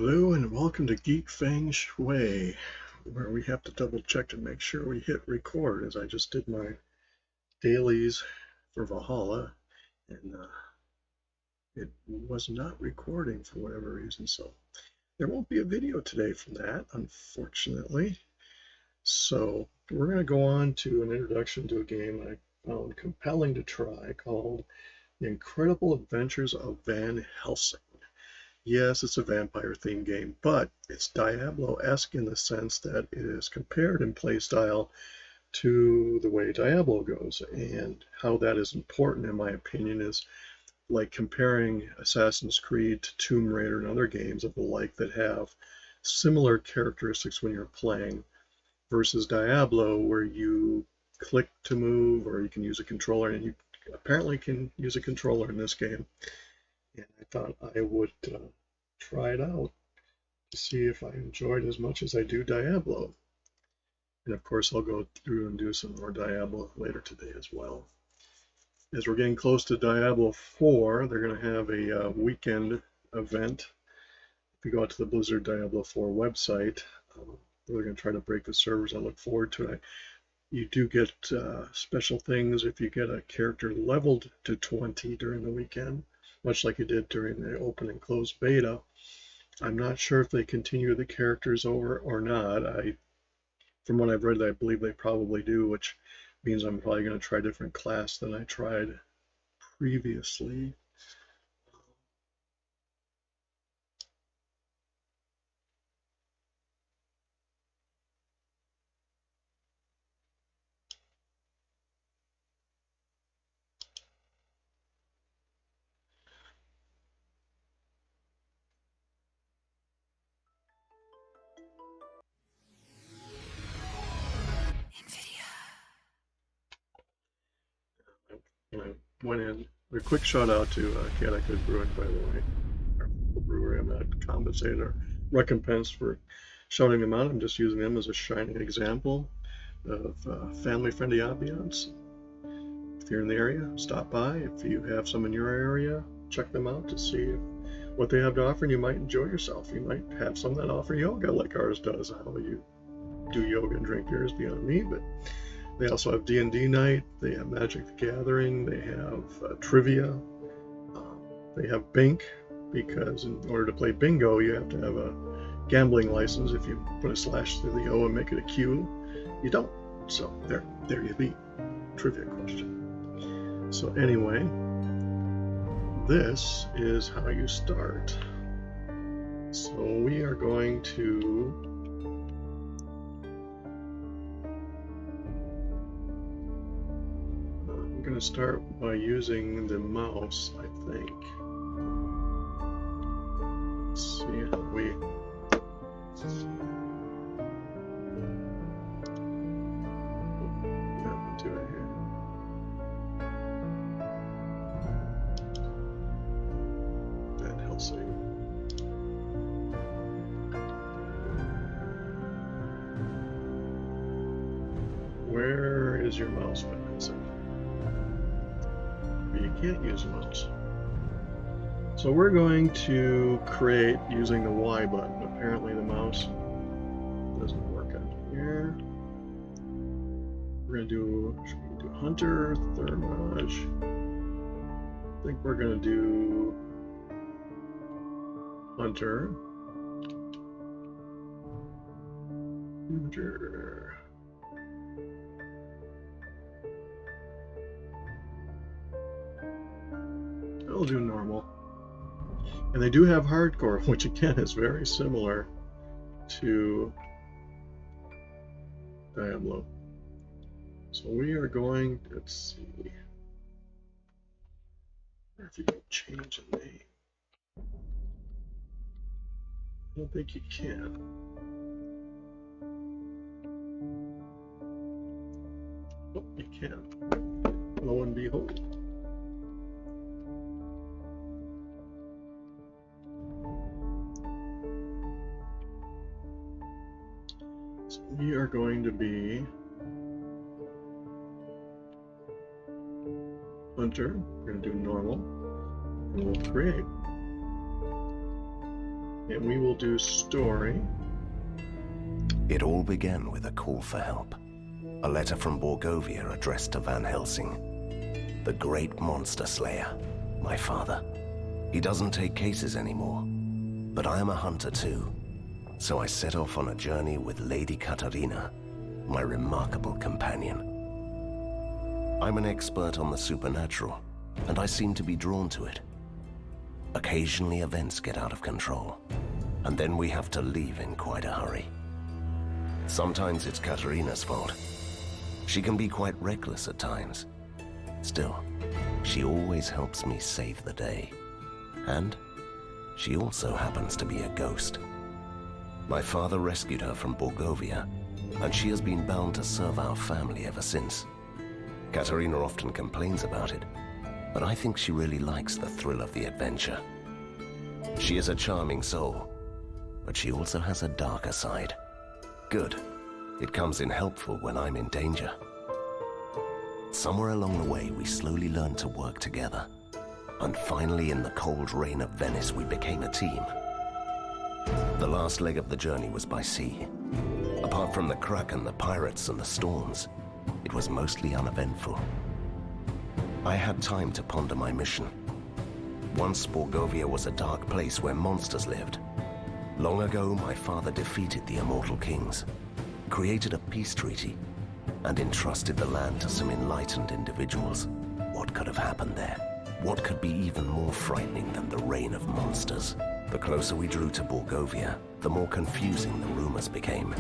Hello and welcome to Geek Feng Shui, where we have to double check to make sure we hit record, as I just did my dailies for Valhalla, and it was not recording for whatever reason, so there won't be a video today from that, unfortunately. So we're going to go on to an introduction to a game I found compelling to try called The Incredible Adventures of Van Helsing. Yes, it's a vampire-themed game, but it's Diablo-esque in the sense that it is compared in playstyle to the way Diablo goes. And how that is important, in my opinion, is like comparing Assassin's Creed to Tomb Raider and other games of the like that have similar characteristics when you're playing, versus Diablo, where you click to move, or you can use a controller, and you apparently can use a controller in this game. And I thought I would try it out to see if I enjoyed as much as I do Diablo. And of course, I'll go through and do some more Diablo later today as well. As we're getting close to Diablo 4, they're going to have a weekend event. If you go out to the Blizzard Diablo 4 website, they're going to try to break the servers. I look forward to it. You do get special things if you get a character leveled to 20 during the weekend, much like you did during the open and closed beta. I'm not sure if they continue the characters over or not. From what I've read, I believe they probably do, which means I'm probably going to try a different class than I tried previously. And I went in. A quick shout out to Chaotic Good Brewing, by the way. Our local brewery. I'm not compensated or recompensed for shouting them out. I'm just using them as a shining example of family-friendly ambiance. If you're in the area, stop by. If you have some in your area, check them out to see what they have to offer, and you might enjoy yourself. You might have some that offer yoga like ours does. How you do yoga and drink beer is beyond me, but they also have D&D night, they have Magic the Gathering, they have trivia, they have Bink, because in order to play bingo you have to have a gambling license. If you put a slash through the O and make it a Q, you don't. So there you be. Trivia question. So anyway, this is how you start. So we are going to start by using the mouse, I think. Let's see how we do it here. Van Helsing. Where is your mouse, Van Helsing? You can't use a mouse. So we're going to create using the Y button. Apparently the mouse doesn't work on here. We're going to do Hunter, Thermage. I think we're going to do Hunter. Hunter. I'll do normal. And they do have hardcore, which again is very similar to Diablo. So we are going, let's see, if you can change the name. I don't think you can. Oh, you can. Lo and behold. So we are going to be Hunter. We're going to do normal, and we'll create. And we will do story. It all began with a call for help. A letter from Borgovia addressed to Van Helsing, the great monster slayer, my father. He doesn't take cases anymore, but I am a hunter too. So I set off on a journey with Lady Katarina, my remarkable companion. I'm an expert on the supernatural, and I seem to be drawn to it. Occasionally events get out of control, and then we have to leave in quite a hurry. Sometimes it's Katarina's fault. She can be quite reckless at times. Still, she always helps me save the day. And she also happens to be a ghost. My father rescued her from Borgovia, and she has been bound to serve our family ever since. Katarina often complains about it, but I think she really likes the thrill of the adventure. She is a charming soul, but she also has a darker side. Good. It comes in helpful when I'm in danger. Somewhere along the way, we slowly learned to work together. And finally, in the cold rain of Venice, we became a team. The last leg of the journey was by sea. Apart from the Kraken, the pirates, and the storms, it was mostly uneventful. I had time to ponder my mission. Once Borgovia was a dark place where monsters lived. Long ago, my father defeated the immortal kings, created a peace treaty, and entrusted the land to some enlightened individuals. What could have happened there? What could be even more frightening than the reign of monsters? The closer we drew to Borgovia, the more confusing the rumors became.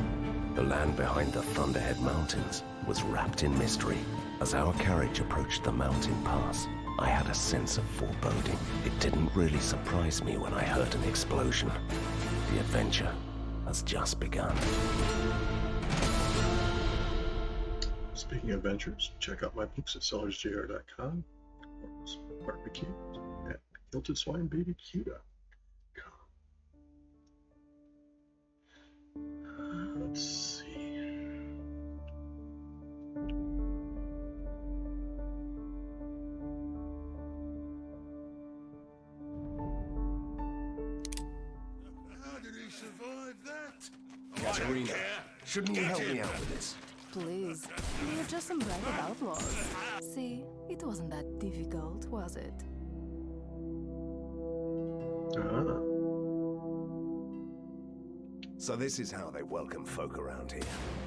The land behind the Thunderhead Mountains was wrapped in mystery. As our carriage approached the mountain pass, I had a sense of foreboding. It didn't really surprise me when I heard an explosion. The adventure has just begun. Speaking of adventures, check out my books at sellersjr.com or barbecue at giltedswinebbq.com. Let's see. How did he survive that? Katarina, shouldn't you help me out with this? Please, we're just some ragged outlaws. See, it wasn't that difficult, was it? So this is how they welcome folk around here.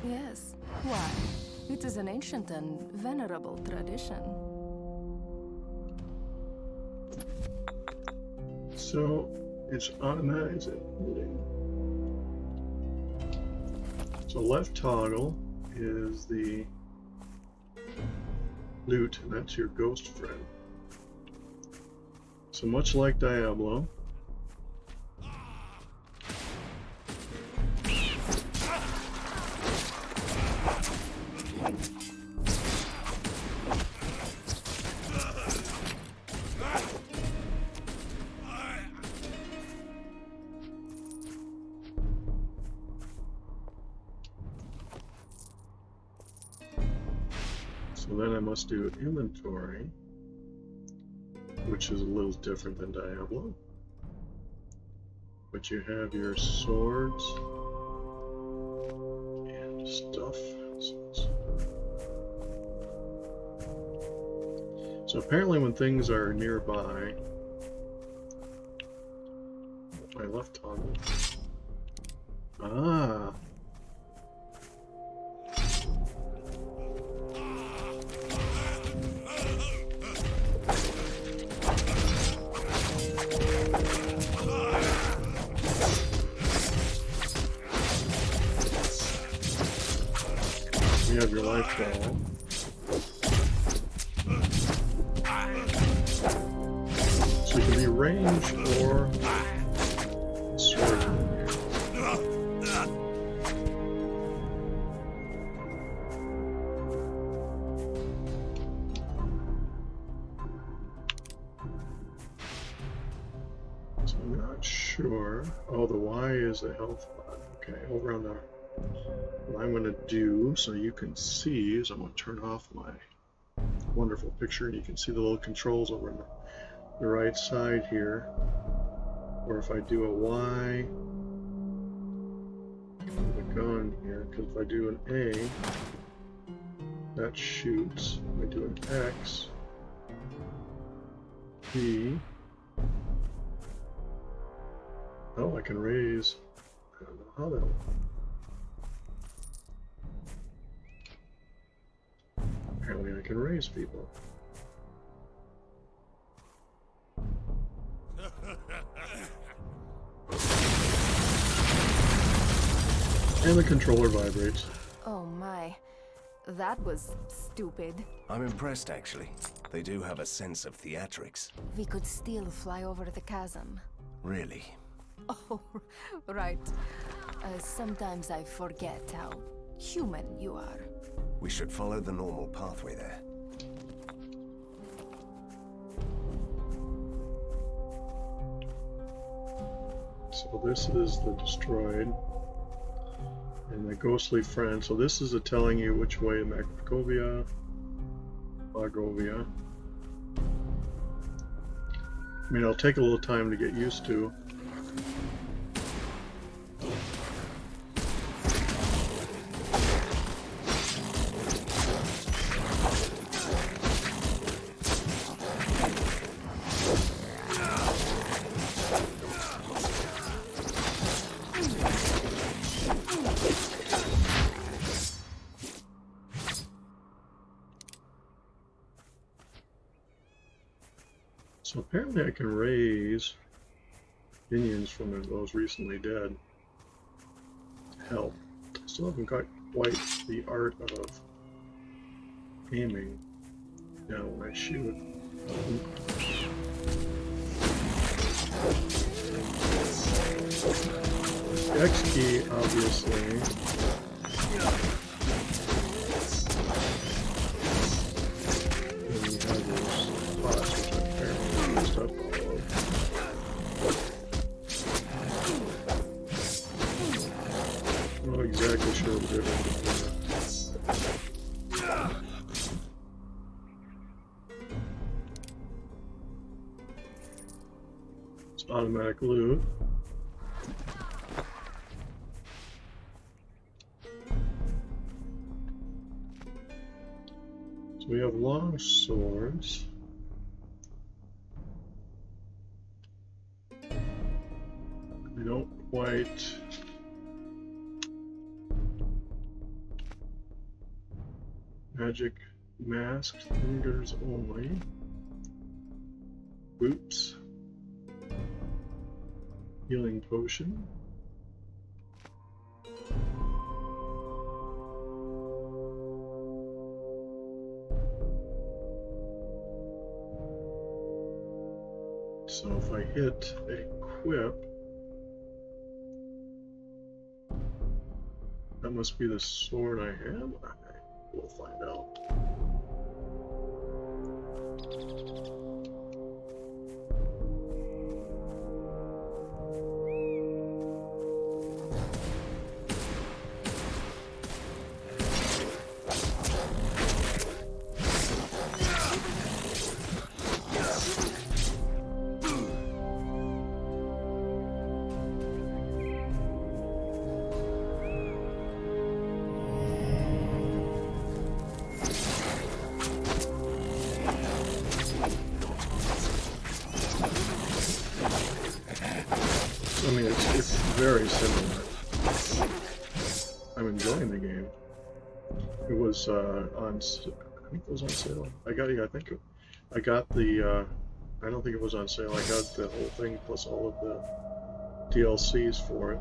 Yes. Why? It is an ancient and venerable tradition. So it's automatic. So left toggle is the loot, and that's your ghost friend. So much like Diablo, so then I must do inventory, which is a little different than Diablo. But you have your swords and stuff. So apparently when things are nearby, my left toggle. Ah. You have your life ball. So you can be ranged or sword. So I'm not sure. Oh, the Y is the health button. Okay, over on the. What I'm going to do, so you can see, is I'm going to turn off my wonderful picture, and you can see the little controls over on the right side here. Or if I do a Y with a gun here, because if I do an A, that shoots. If I do an X, B. Oh, I can raise. I don't know how that. Apparently, I can raise people. And the controller vibrates. Oh my. That was stupid. I'm impressed, actually. They do have a sense of theatrics. We could still fly over the chasm. Really. Oh, right. Sometimes I forget how human you are. We should follow the normal pathway there. So this is the destroyed. And the ghostly friend. So this is telling you which way Macrovia, Lagovia. I mean, it'll take a little time to get used to. So apparently I can raise minions from those recently dead to help. Still haven't got quite the art of aiming now when I shoot. The X key, obviously. I'm not exactly sure the difference between that. It's automatic loot. So we have long swords. We don't quite. Magic masked fingers only. Boots. Healing potion. So if I hit equip, that must be the sword I have. We'll find out. I mean, it's very similar. I'm enjoying the game. It was on, I think it was on sale. I got the, I don't think it was on sale. I got the whole thing plus all of the DLCs for it.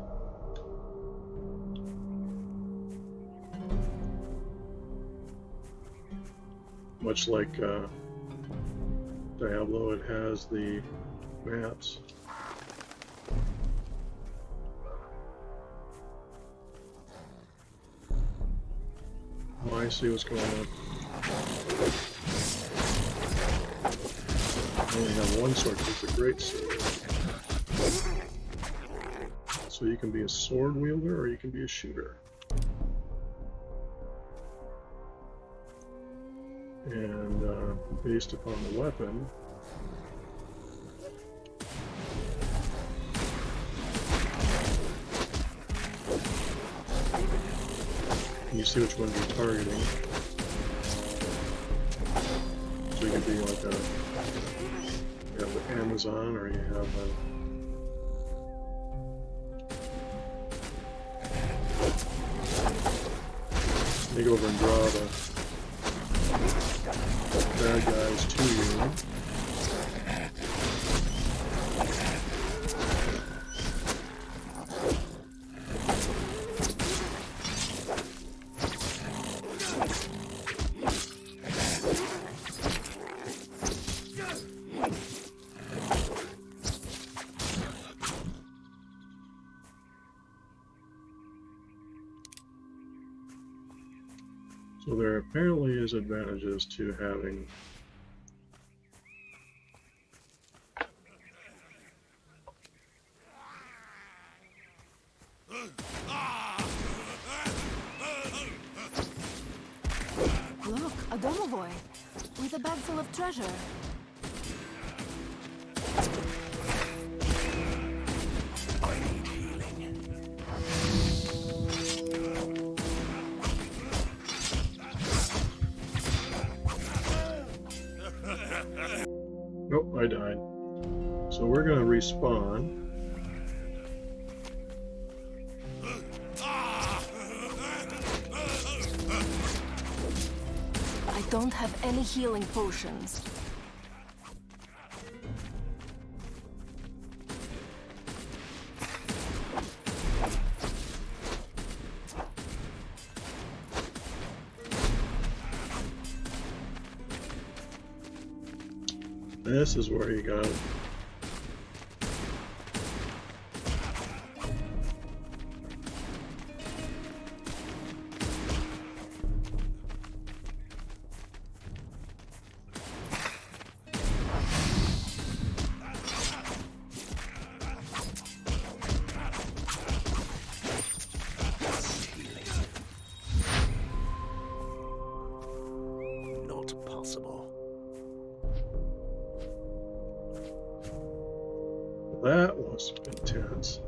Much like Diablo, it has the maps. Oh, I see what's going on. I only have one sword, it's a great sword. So you can be a sword wielder or you can be a shooter. And based upon the weapon, you see which one you're targeting. So you could be like you have the Amazon, or you have sneak over and draw the bad guys to you. So there apparently is advantages to having Look, a domovoy with a bag full of treasure. I need healing. Nope, I died. So we're gonna respawn. I don't have any healing potions. This is where you got it. Not possible. That was intense.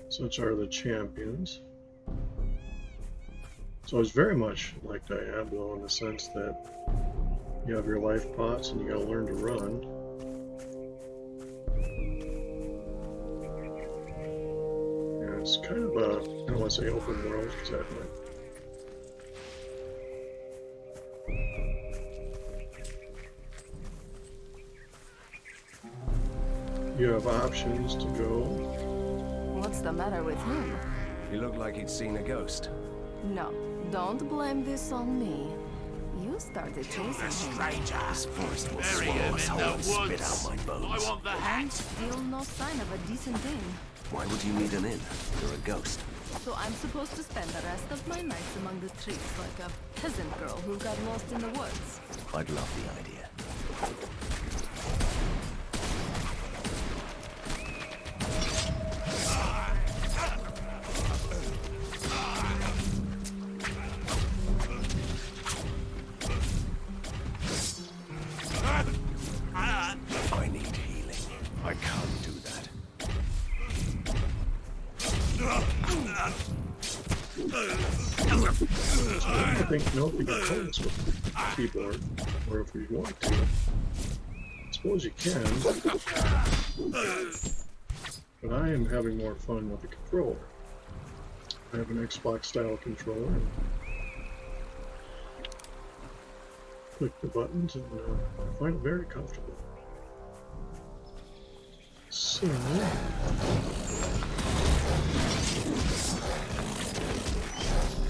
Such are the champions. So it's very much like Diablo in the sense that you have your life pots and you gotta learn to run. And it's kind of a, I don't want to say open world because that might. You have options to go. What's the matter with him? He looked like he'd seen a ghost. No, don't blame this on me. You started chasing him. Stranger. This forest will Bury swallow him us in whole the and spit out woods. my bones. I want the And hat. still no sign of a decent inn. Why would you need an inn? You're a ghost. So I'm supposed to spend the rest of my nights among the trees like a peasant girl who got lost in the woods. I'd love the idea. I need healing. I can't do that. I think no, if you can play this with the keyboard, or if you want to. I suppose you can. But I am having more fun with the controller. I have an Xbox style controller. Click the buttons and I find it very comfortable. So,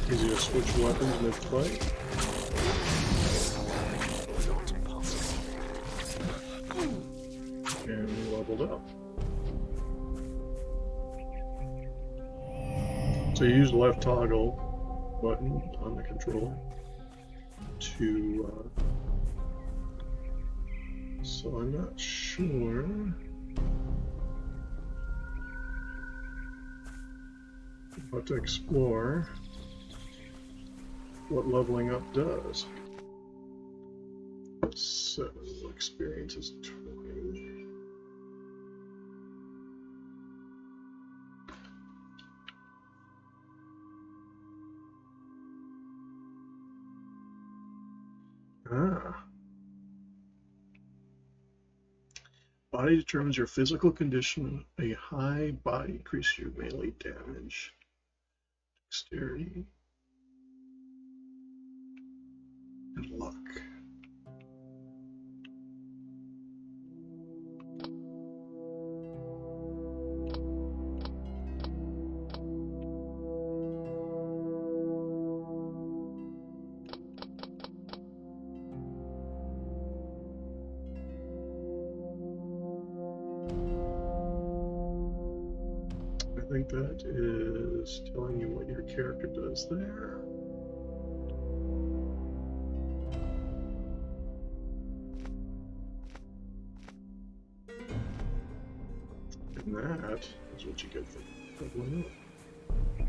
easy to switch weapons mid-fight. Not possible. And we leveled up. So you use the left toggle button on the controller to, so I'm not sure. But to explore what leveling up does. So experience is 20. Ah. Body determines your physical condition. A high body increases your melee damage. Dexterity. And luck. I think that is telling you what your character does there. And that is what you get for leveling up.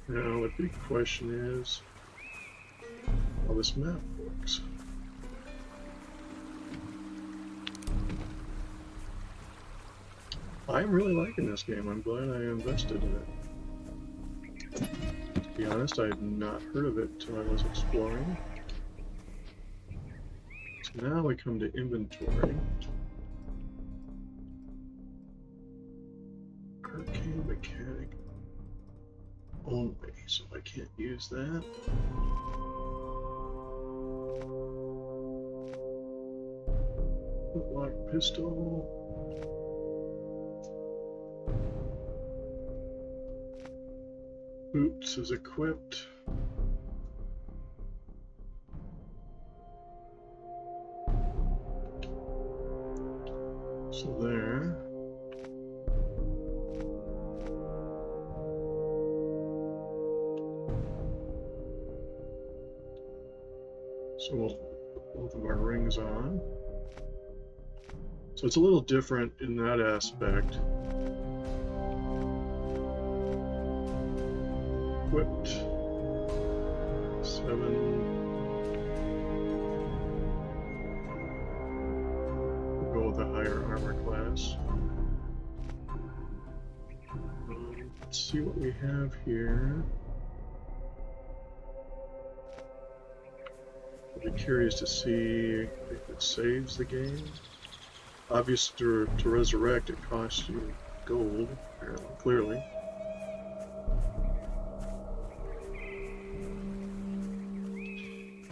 Now the big question is how this map works. I'm really liking this game. I'm glad I invested in it. To be honest, I had not heard of it until I was exploring. So now we come to inventory. Arcane mechanic only, so I can't use that. Lock pistol. Boots is equipped. So there. So we'll put both of our rings on. So it's a little different in that aspect. Equipped. 7. We'll go with a higher armor class. Let's see what we have here. I'll be curious to see if it saves the game. Obviously, to resurrect, it costs you gold, clearly.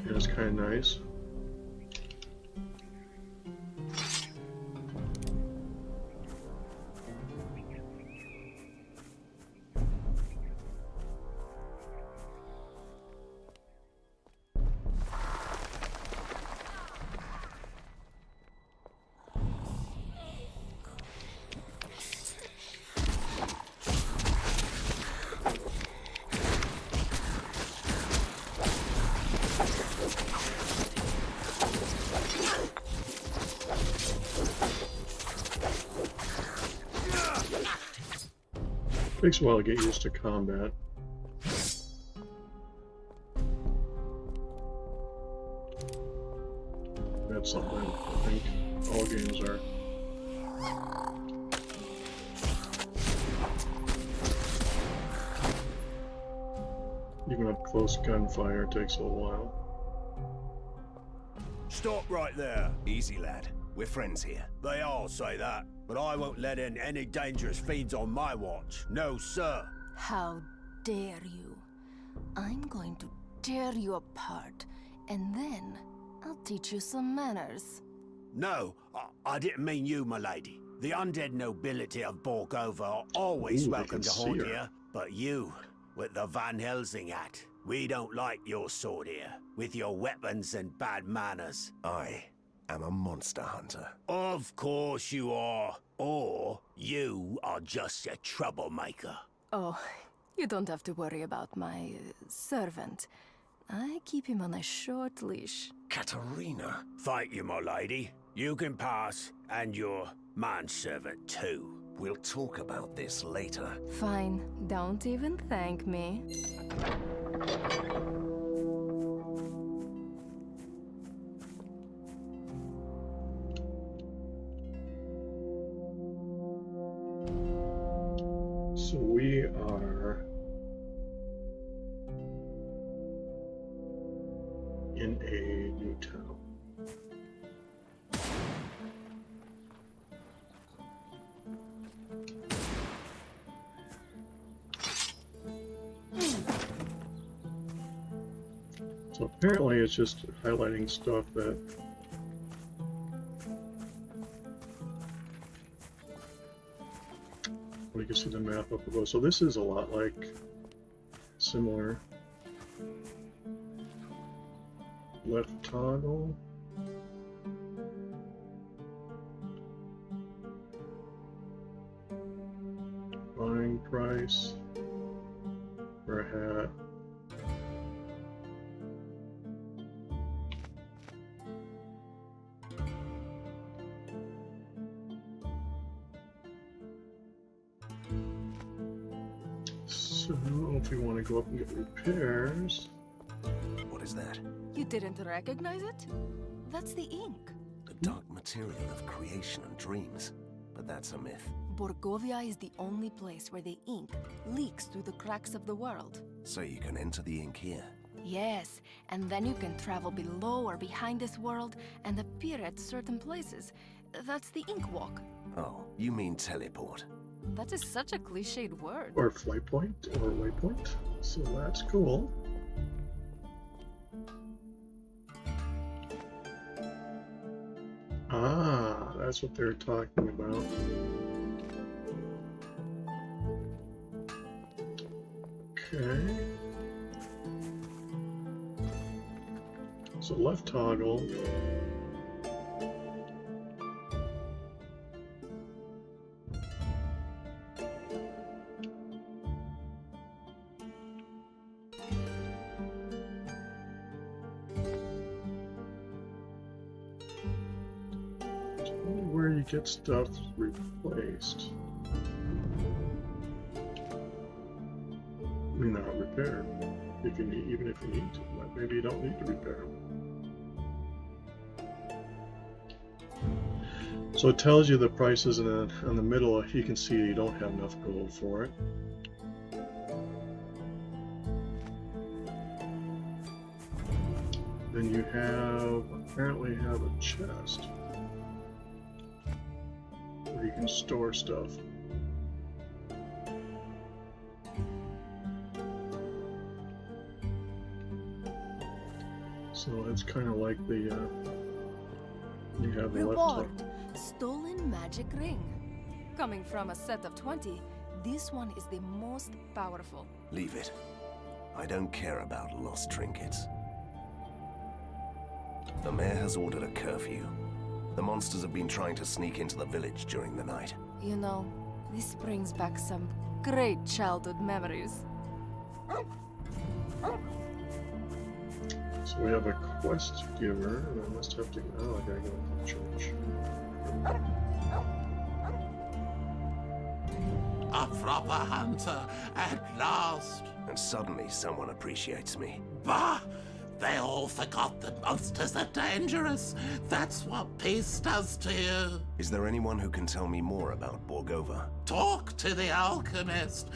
And it's kind of nice. Takes a while to get used to combat. That's something I think all games are. Even up close gunfire takes a little while. Stop right there. Easy, lad. We're friends here. They all say that, but I won't let in any dangerous fiends on my watch. No, sir. How dare you? I'm going to tear you apart, and then I'll teach you some manners. No, I didn't mean you, my lady. The undead nobility of Borgova are always Ooh, I welcome can to see haunt her. here, but you, with the Van Helsing hat, we don't like your sword here, with your weapons and bad manners. I am a monster hunter. Of course you are. Or you are just a troublemaker. Oh, you don't have to worry about my servant. I keep him on a short leash. Katerina? Thank you, my lady. You can pass, and your manservant too. We'll talk about this later. Fine, don't even thank me. So we are in a new town. So apparently it's just highlighting stuff that you can see the map up above. So this is a lot like similar. Left toggle. Buying price for a hat. So if we want to go up and get repairs. What is that? You didn't recognize it? That's the ink. The dark material of creation and dreams. But that's a myth. Borgovia is the only place where the ink leaks through the cracks of the world. So you can enter the ink here. Yes, and then you can travel below or behind this world and appear at certain places. That's the ink walk. Oh, you mean teleport. That is such a cliched word. Or flight point or waypoint. So that's cool. Ah, that's what they're talking about. Okay. So left toggle. Where you get stuff replaced. I mean, not repair. If you need, even if you need to, but maybe you don't need to repair them. So it tells you the prices, and then on the middle you can see you don't have enough gold for it. Then you apparently have a chest where you can store stuff. So it's kind of like the you have the left Reward. top. Stolen magic ring. Coming from a set of 20, this one is the most powerful. Leave it. I don't care about lost trinkets. The mayor has ordered a curfew. The monsters have been trying to sneak into the village during the night. You know, this brings back some great childhood memories. So we have a quest giver, and I must have to. Oh, I gotta go to the church. A proper hunter at last. And suddenly someone appreciates me. Bah! They all forgot that monsters are dangerous. That's what peace does to you. Is there anyone who can tell me more about Borgova? Talk to the alchemist,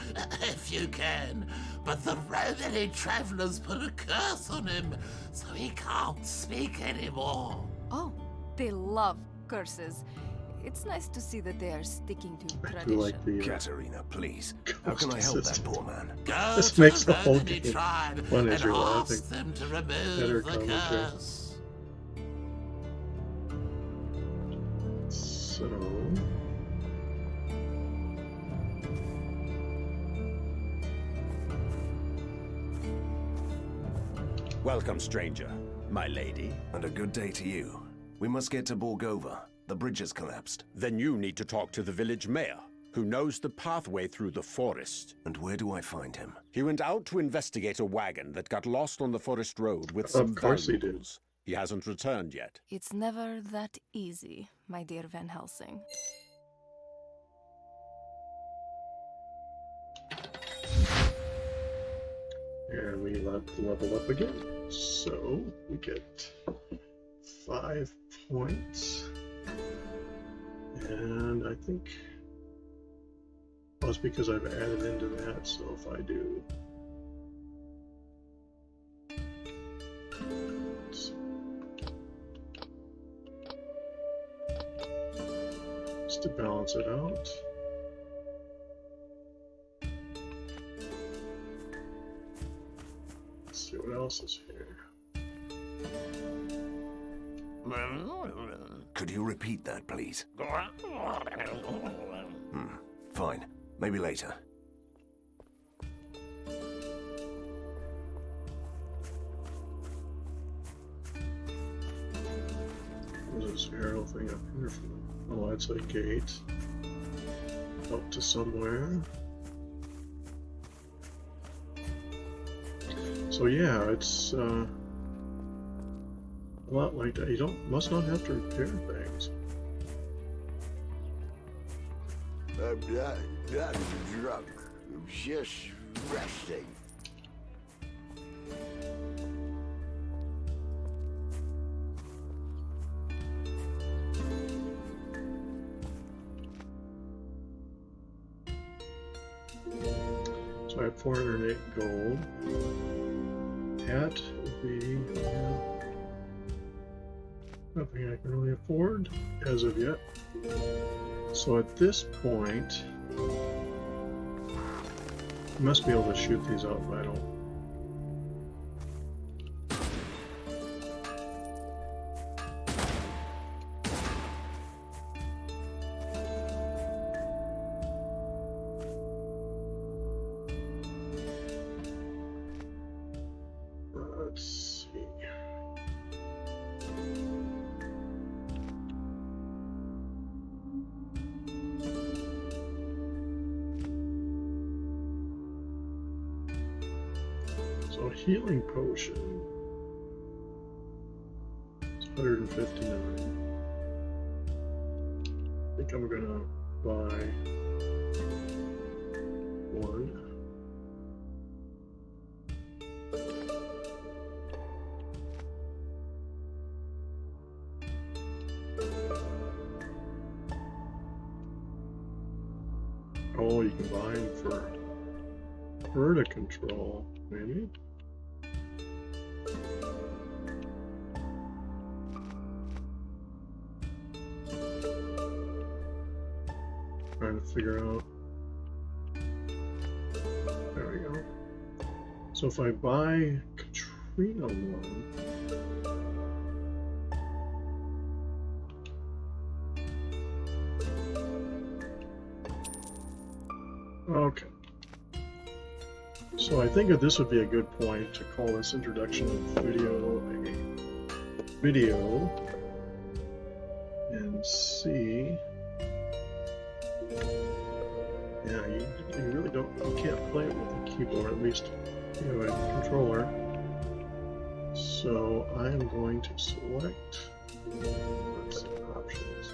if you can. But the Romany travelers put a curse on him, so he can't speak anymore. Oh, they love curses. It's nice to see that they are sticking to I do tradition. like the Katerina, please. How can I help that system. poor man? Go This to makes the the whole Romany game tribe fun as and you're laughing. ask them to Better remove the commentary. curse. So Welcome, stranger. My lady. And a good day to you. We must get to Borgova. The bridge has collapsed. Then you need to talk to the village mayor, who knows the pathway through the forest. And where do I find him? He went out to investigate a wagon that got lost on the forest road with some Of course he did. valuables. He hasn't returned yet. It's never that easy, my dear Van Helsing. and we level up again. So we get 5 points. And I think it's because I've added into that, so if I do just to balance it out. Let's see what else is here. Could you repeat that, please? Fine. Maybe later. There's this arrow thing up here from, oh, that's a gate. Up to somewhere. So yeah, it's a lot like that. You must not have to repair things. I'm not drunk. I'm just resting. So I have 408 gold. Hat would be nothing I can really afford as of yet. So at this point, I must be able to shoot these out if I don't. Let's see. So healing potion is 159. I think I'm gonna buy one. Oh, you can buy them for vertic control, maybe? Trying to figure out. There we go. So if I buy Katrina one, okay. So I think that this would be a good point to call this introduction of video a video and see. Yeah, you really don't, you can't play it with a keyboard, at least you have a controller. So I am going to select, let's see, options.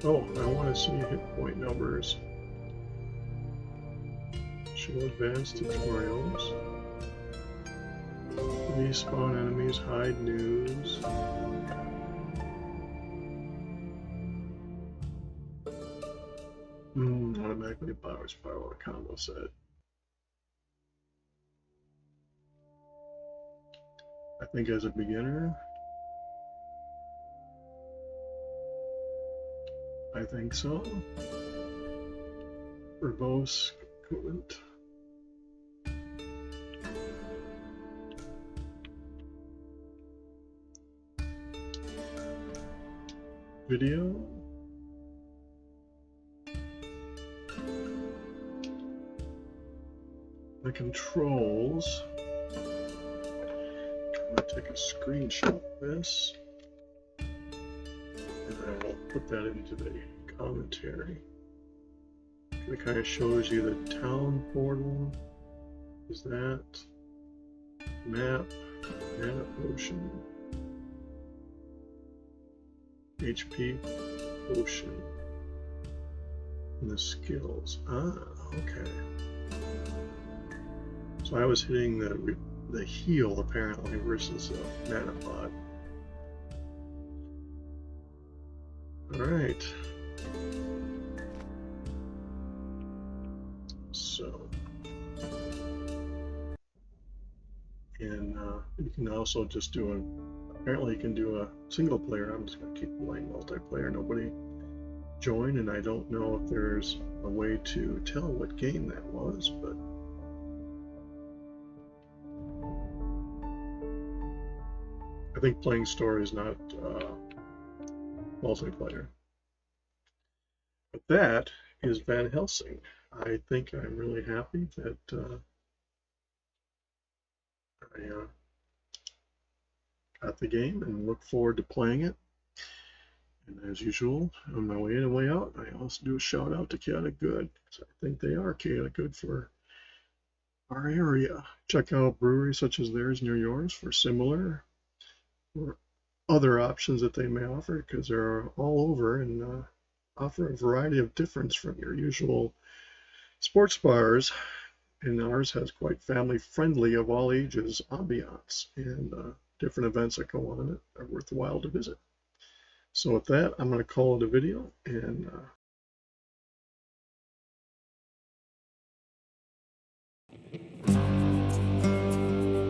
Oh, I want to see hit point numbers. Show advanced tutorials. Respawn enemies, hide news. Automatically powers firewall combo set. I think as a beginner, I think so. Verbose equipment. Video. The controls. I'm going to take a screenshot of this. And I will put that into the commentary. It kind of shows you the town portal. Is that map, mana potion, HP potion, and the skills. Ah, okay. So I was hitting the heal apparently versus the mana pot. All right. So, and you can also just do Apparently you can do a single player. I'm just going to keep playing multiplayer. Nobody joined, and I don't know if there's a way to tell what game that was, but I think playing story is not multiplayer. But that is Van Helsing. I think I'm really happy that I got the game and look forward to playing it. And as usual, on my way in and way out, I also do a shout out to Chaotic Good, because I think they are chaotic good for our area. Check out breweries such as theirs near yours for similar or other options that they may offer, because they're all over and offer a variety of difference from your usual sports bars. And ours has quite family friendly of all ages ambiance, and different events that go on in it are worthwhile to visit. So with that, I'm going to call it a video, and